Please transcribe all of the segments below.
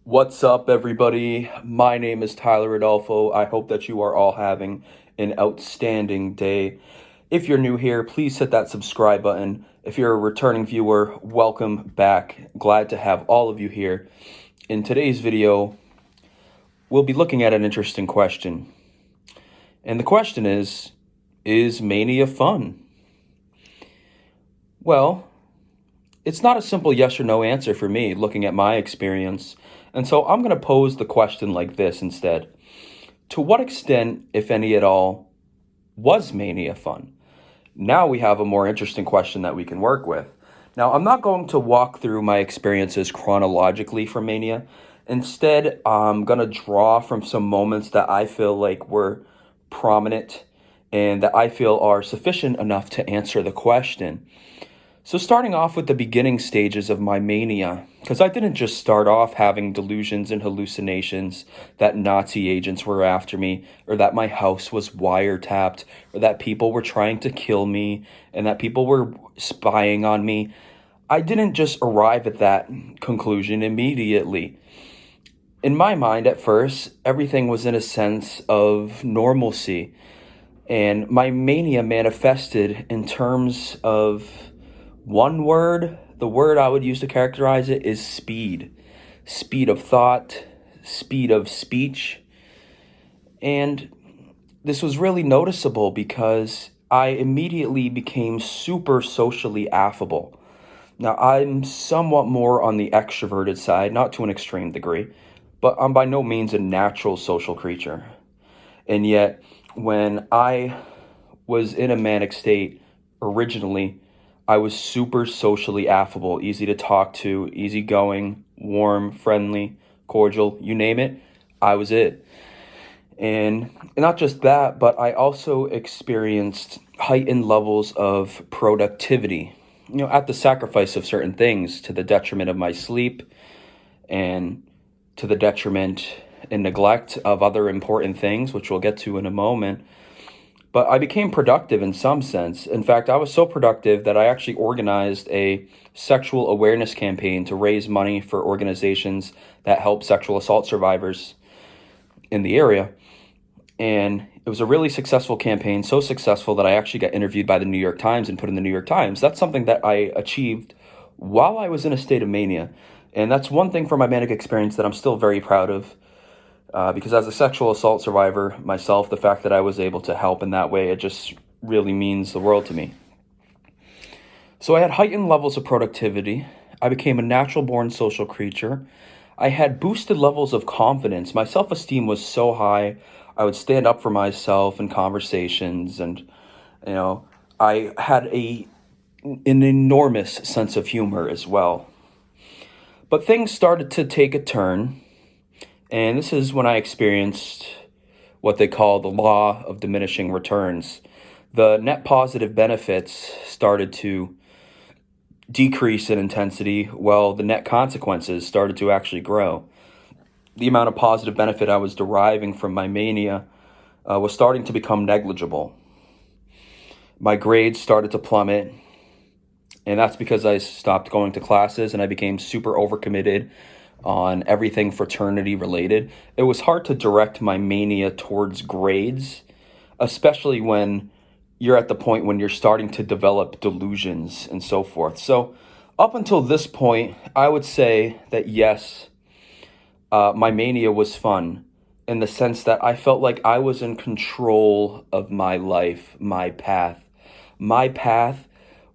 What's up, everybody? My name is Tyler Adolfo. I hope that you are all having an outstanding day. If you're new here, please hit that subscribe button. If you're a returning viewer, welcome back. Glad to have all of you here. In today's video, we'll be looking at an interesting question. And the question is mania fun? Well, it's not a simple yes or no answer for me, looking at my experience. And so I'm going to pose the question like this instead. To what extent, if any at all, was mania fun? Now we have a more interesting question that we can work with. Now, I'm not going to walk through my experiences chronologically for mania. Instead, I'm going to draw from some moments that I feel like were prominent and that I feel are sufficient enough to answer the question. So starting off with the beginning stages of my mania, because I didn't just start off having delusions and hallucinations that Nazi agents were after me, or that my house was wiretapped, or that people were trying to kill me, and that people were spying on me. I didn't just arrive at that conclusion immediately. In my mind, at first, everything was in a sense of normalcy, and my mania manifested in terms of one word. The word I would use to characterize it is speed. Speed of thought, speed of speech. And this was really noticeable because I immediately became super socially affable. Now, I'm somewhat more on the extroverted side, not to an extreme degree, but I'm by no means a natural social creature. And yet, when I was in a manic state originally, I was super socially affable, easy to talk to, easygoing, warm, friendly, cordial, you name it, I was it. And not just that, but I also experienced heightened levels of productivity, at the sacrifice of certain things, to the detriment of my sleep and to the detriment and neglect of other important things, which we'll get to in a moment. But I became productive in some sense. In fact, I was so productive that I actually organized a sexual awareness campaign to raise money for organizations that help sexual assault survivors in the area. And it was a really successful campaign, so successful that I actually got interviewed by the New York Times and put in the New York Times. That's something that I achieved while I was in a state of mania. And that's one thing from my manic experience that I'm still very proud of. Because as a sexual assault survivor myself, the fact that I was able to help in that way, it just really means the world to me. So I had heightened levels of productivity. I became a natural-born social creature. I had boosted levels of confidence. My self-esteem was so high, I would stand up for myself in conversations, and I had an enormous sense of humor as well. But things started to take a turn. And this is when I experienced what they call the law of diminishing returns. The net positive benefits started to decrease in intensity, while the net consequences started to actually grow. The amount of positive benefit I was deriving from my mania was starting to become negligible. My grades started to plummet, and that's because I stopped going to classes and I became super overcommitted on everything fraternity related. It was hard to direct my mania towards grades, especially when you're at the point when you're starting to develop delusions and so forth. So up until this point, I would say that yes, my mania was fun in the sense that I felt like I was in control of my life, my path. My path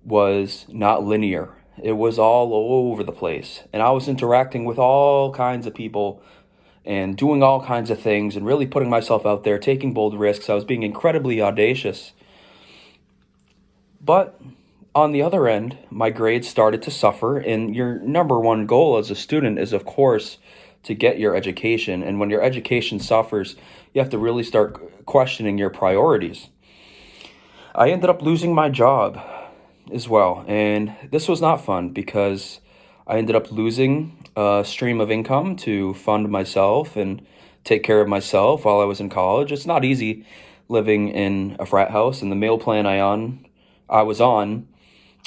was not linear. It was all over the place. And I was interacting with all kinds of people and doing all kinds of things and really putting myself out there, taking bold risks. I was being incredibly audacious. But on the other end, my grades started to suffer. And your number one goal as a student is, of course, to get your education. And when your education suffers, you have to really start questioning your priorities. I ended up losing my job as well. And this was not fun because I ended up losing a stream of income to fund myself and take care of myself while I was in college. It's not easy living in a frat house, and the meal plan I was on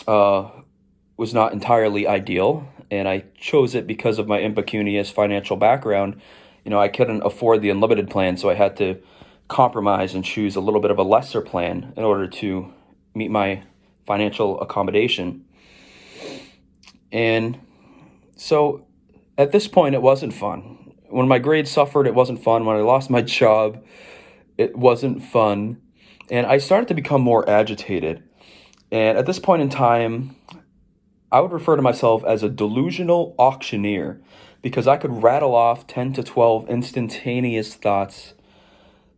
was not entirely ideal. and I chose it because of my impecunious financial background. I couldn't afford the unlimited plan, so I had to compromise and choose a little bit of a lesser plan in order to meet my financial accommodation. And so at this point, it wasn't fun. When my grades suffered, it wasn't fun. When I lost my job, it wasn't fun. And I started to become more agitated. And at this point in time, I would refer to myself as a delusional auctioneer because I could rattle off 10 to 12 instantaneous thoughts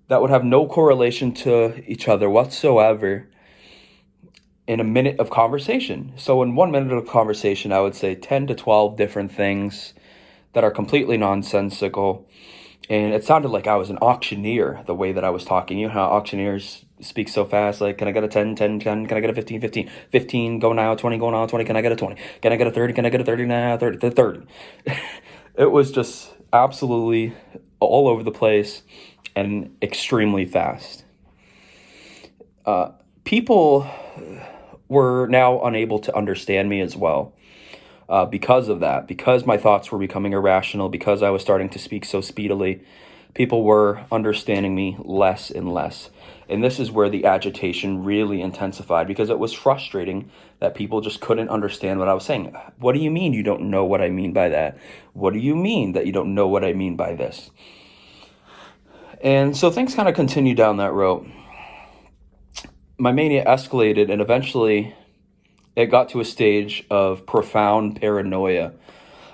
that would have no correlation to each other whatsoever in a minute of conversation. So in 1 minute of conversation, I would say 10 to 12 different things that are completely nonsensical. And it sounded like I was an auctioneer the way that I was talking. You know how auctioneers speak so fast, like, can I get a 10, 10, 10, can I get a 15, 15, 15, go now, 20, go now, 20, can I get a 20, can I get a 30, can I get a 30 now, 30, 30. It was just absolutely all over the place and extremely fast. People were now unable to understand me as well. Because of that, because my thoughts were becoming irrational, because I was starting to speak so speedily, people were understanding me less and less. And this is where the agitation really intensified, because it was frustrating that people just couldn't understand what I was saying. What do you mean you don't know what I mean by that? What do you mean that you don't know what I mean by this? And so things kind of continued down that road. My mania escalated, and eventually it got to a stage of profound paranoia.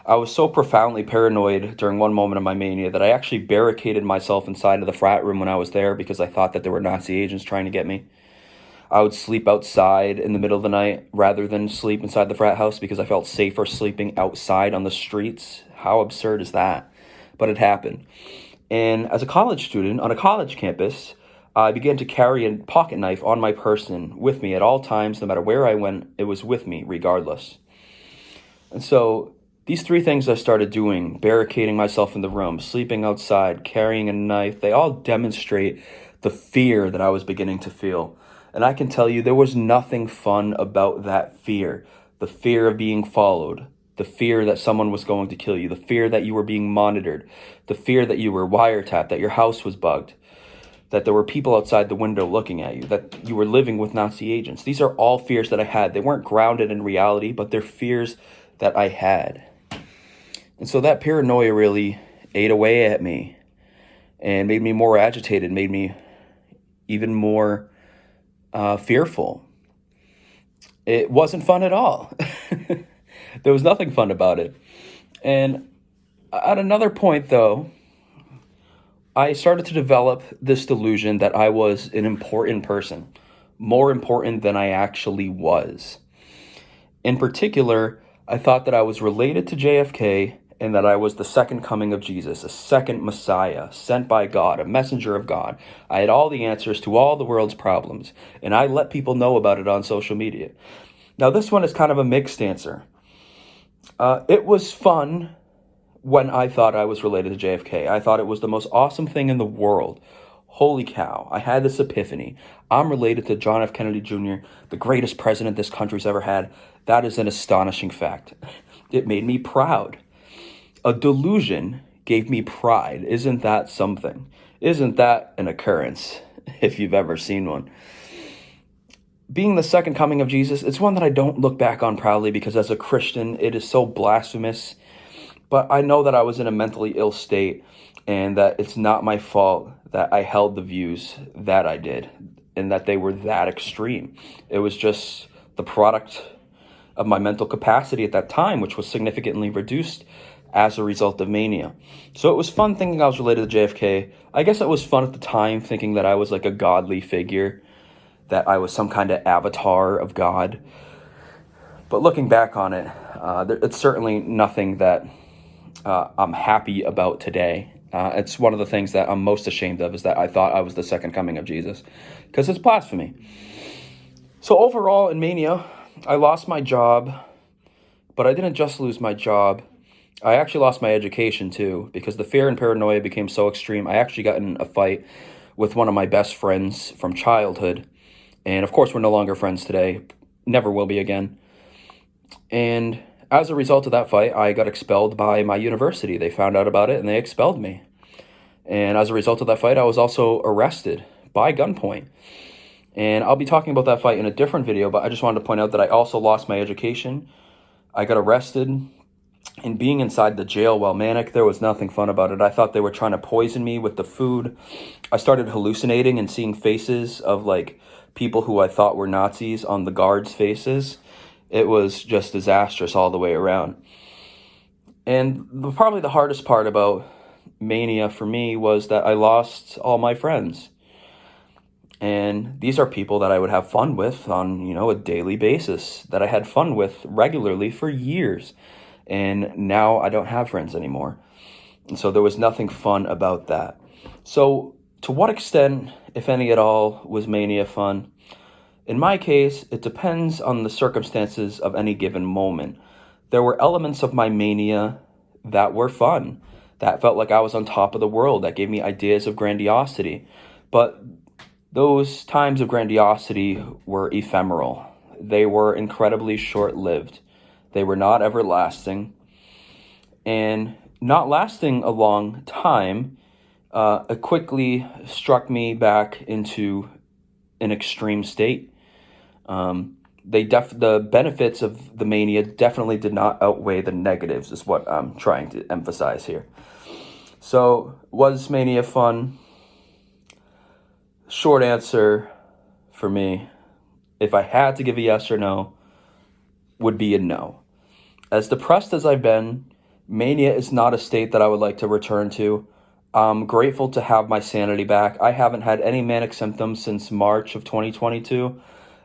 I was so profoundly paranoid during one moment of my mania that I actually barricaded myself inside of the frat room when I was there because I thought that there were Nazi agents trying to get me. I would sleep outside in the middle of the night rather than sleep inside the frat house because I felt safer sleeping outside on the streets. How absurd is that? But it happened. And as a college student on a college campus, I began to carry a pocket knife on my person with me at all times. No matter where I went, it was with me regardless. And so these three things I started doing, barricading myself in the room, sleeping outside, carrying a knife, they all demonstrate the fear that I was beginning to feel. And I can tell you there was nothing fun about that fear. The fear of being followed, the fear that someone was going to kill you, the fear that you were being monitored, the fear that you were wiretapped, that your house was bugged, that there were people outside the window looking at you, that you were living with Nazi agents. These are all fears that I had. They weren't grounded in reality, but they're fears that I had. And so that paranoia really ate away at me and made me more agitated, made me even more fearful. It wasn't fun at all. There was nothing fun about it. And at another point, though, I started to develop this delusion that I was an important person, more important than I actually was. In particular, I thought that I was related to JFK and that I was the second coming of Jesus, a second Messiah, sent by God, a messenger of God. I had all the answers to all the world's problems, and I let people know about it on social media. Now, this one is kind of a mixed answer. It was fun when I thought I was related to JFK. I thought it was the most awesome thing in the world. Holy cow, I had this epiphany. I'm related to John F. Kennedy Jr., the greatest president this country's ever had. That is an astonishing fact. It made me proud. A delusion gave me pride. Isn't that something? Isn't that an occurrence, if you've ever seen one? Being the second coming of Jesus, it's one that I don't look back on proudly because as a Christian, it is so blasphemous. But I know that I was in a mentally ill state and that it's not my fault that I held the views that I did and that they were that extreme. It was just the product of my mental capacity at that time, which was significantly reduced as a result of mania. So it was fun thinking I was related to JFK. I guess it was fun at the time thinking that I was like a godly figure, that I was some kind of avatar of God. But looking back on it, it's certainly nothing that I'm happy about today. It's one of the things that I'm most ashamed of is that I thought I was the second coming of Jesus because it's blasphemy. So overall in mania, I lost my job, but I didn't just lose my job. I actually lost my education too because the fear and paranoia became so extreme. I actually got in a fight with one of my best friends from childhood. And of course, we're no longer friends today. Never will be again. And as a result of that fight, I got expelled by my university. They found out about it and they expelled me. And as a result of that fight, I was also arrested by gunpoint. And I'll be talking about that fight in a different video, but I just wanted to point out that I also lost my education. I got arrested, and being inside the jail while manic, there was nothing fun about it. I thought they were trying to poison me with the food. I started hallucinating and seeing faces of like people who I thought were Nazis on the guards' faces. It was just disastrous all the way around. And probably the hardest part about Mania for me was that I lost all my friends. And these are people that I would have fun with on, a daily basis, that I had fun with regularly for years. And now I don't have friends anymore. And so there was nothing fun about that. So to what extent, if any at all, was Mania fun? In my case, it depends on the circumstances of any given moment. There were elements of my mania that were fun, that felt like I was on top of the world, that gave me ideas of grandiosity. But those times of grandiosity were ephemeral. They were incredibly short-lived. They were not everlasting. And not lasting a long time, it quickly struck me back into an extreme state. The benefits of the mania definitely did not outweigh the negatives, is what I'm trying to emphasize here. So, was Mania fun? Short answer for me, if I had to give a yes or no, would be a no. As depressed as I've been, Mania is not a state that I would like to return to. I'm grateful to have my sanity back. I haven't had any manic symptoms since March of 2022,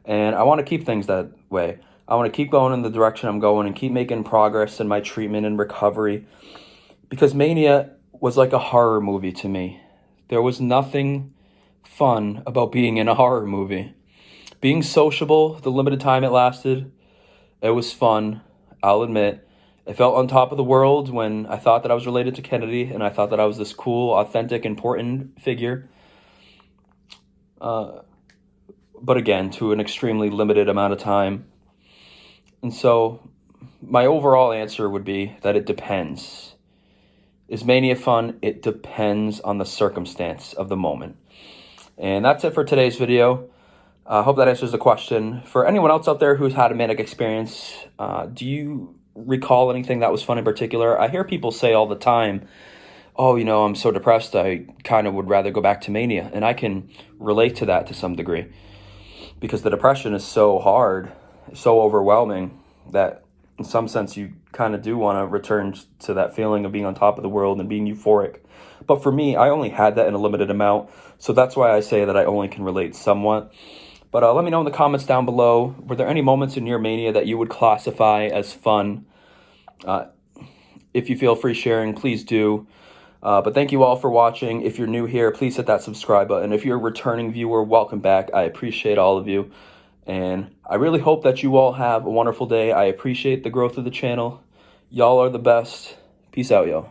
and I want to keep things that way. I want to keep going in the direction I'm going and keep making progress in my treatment and recovery, because Mania was like a horror movie to me. There was nothing fun about being in a horror movie. Being sociable, the limited time it lasted, it was fun, I'll admit. I felt on top of the world when I thought that I was related to Kennedy, and I thought that I was this cool, authentic, important figure. But again, to an extremely limited amount of time. And so my overall answer would be that it depends. Is Mania fun? It depends on the circumstance of the moment. And that's it for today's video. I hope that answers the question. For anyone else out there who's had a manic experience, do you recall anything that was fun in particular? I hear people say all the time, oh, I'm so depressed, I kind of would rather go back to mania. And I can relate to that to some degree, because the depression is so hard, so overwhelming, that in some sense you kind of do want to return to that feeling of being on top of the world and being euphoric. But for me, I only had that in a limited amount, so that's why I say that I only can relate somewhat. But let me know in the comments down below, were there any moments in your mania that you would classify as fun? If you feel free sharing, please do. But thank you all for watching. If you're new here, please hit that subscribe button. If you're a returning viewer, welcome back. I appreciate all of you. And I really hope that you all have a wonderful day. I appreciate the growth of the channel. Y'all are the best. Peace out, y'all.